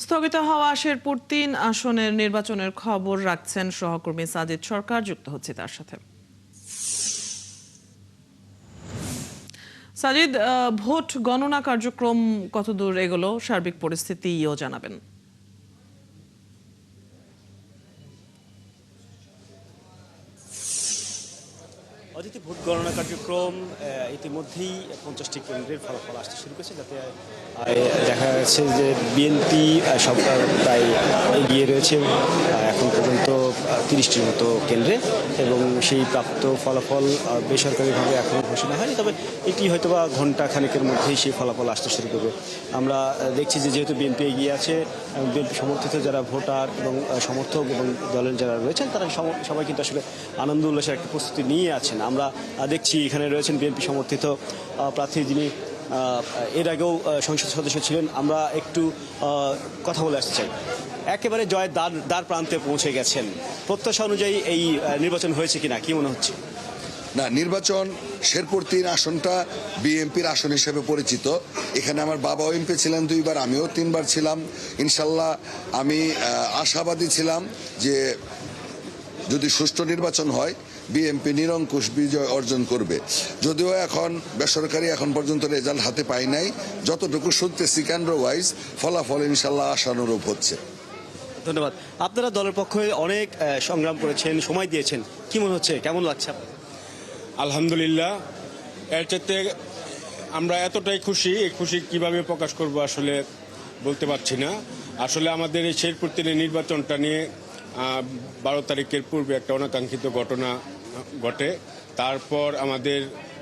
স্থগিত হওয়া শেরপুর ৩ আসনের নির্বাচনের খবর রাখছেন সহকর্মী সাজিদ সরকার। যুক্ত হচ্ছে তার সাথে। সাজিদ, ভোট গণনা কার্যক্রম কতদূর এগোলো, সার্বিক পরিস্থিতিও জানাবেন। অদিতি, ভোট গণনা কার্যক্রম ইতিমধ্যেই 50টি কেন্দ্রের ফলাফল আসতে শুরু করেছে, যাতে দেখা যাচ্ছে যে বিএনপি সব প্রায় এগিয়ে রয়েছে এখন পর্যন্ত 30টির মতো কেন্দ্রে, এবং সেই প্রাপ্ত ফলাফল বেসরকারিভাবে এখনও ঘোষণা হয়নি। তবে এটি হয়তোবা ঘন্টা খানেকের মধ্যেই সেই ফলাফল আসতে শুরু করবে। আমরা দেখছি যে যেহেতু বিএনপি এগিয়ে আছে, বিএনপি সমর্থিত যারা ভোটার এবং সমর্থক এবং দলের যারা রয়েছেন, তারা সবাই কিন্তু আসলে আনন্দ উল্লাসের একটা প্রস্তুতি নিয়ে আছেন। আমরা দেখছি এখানে রয়েছেন বিএনপি সমর্থিত প্রার্থী, যিনি এর আগেও সংসদ সদস্য ছিলেন। আমরা একটু কথা বলে আসতে চাই। একেবারে জয়ের দ্বার প্রান্তে পৌঁছে গেছেন, প্রত্যাশা অনুযায়ী এই নির্বাচন হয়েছে কিনা, কি মনে হচ্ছে? না, নির্বাচন শেরপুর ৩ আসনটা বিএনপির আসন হিসেবে পরিচিত। এখানে আমার বাবাও এমপি ছিলেন 2 বার, আমিও 3 বার ছিলাম। ইনশাল্লাহ আমি আশাবাদী ছিলাম যে যদি সুষ্ঠু নির্বাচন হয় বিএনপি নিরঙ্কুশ বিজয় অর্জন করবে। যদিও এখন বেসরকারি এখন পর্যন্ত রেজাল্ট হাতে পাই নাই, যতটুকু শুনতেছি কেন্দ্র ওয়াইজ ফলাফল ইনশাল্লাহ আশানুরূপ হচ্ছে। ধন্যবাদ। আপনারা দলের পক্ষে অনেক সংগ্রাম করেছেন, সময় দিয়েছেন, কি মনে হচ্ছে, কেমন লাগছে? আলহামদুলিল্লাহ, এর চাইতে আমরা এতটাই খুশি, এই খুশি কিভাবে প্রকাশ করব আসলে বলতে পারছি না। আসলে আমাদের এই শেরপুর 3 নির্বাচনটা নিয়ে 12 তারিখের পূর্বে একটা অনাকাঙ্ক্ষিত ঘটনা ঘটে। তারপর আমাদের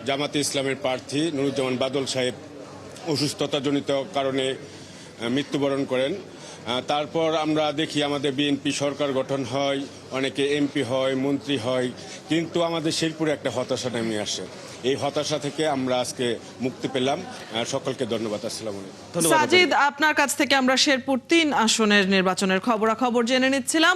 জামাতে ইসলামের প্রার্থী নুরুজ্জামান বাদল সাহেব অসুস্থতাজনিত কারণে মৃত্যুবরণ করেন। তারপর আমরা দেখি আমাদের বিএনপি সরকার গঠন হয়, অনেকে এমপি হয়, মন্ত্রী হয়, কিন্তু আমাদের শেরপুরে একটা হতাশা নেমে আসে। এই হতাশা থেকে আমরা আজকে মুক্তি পেলাম। সকলকে ধন্যবাদ। আসসালামু আলাইকুম। সাজিদ, আপনার কাছ থেকে আমরা শেরপুর 3 আসনের নির্বাচনের খবরাখবর জেনে নিচ্ছিলাম।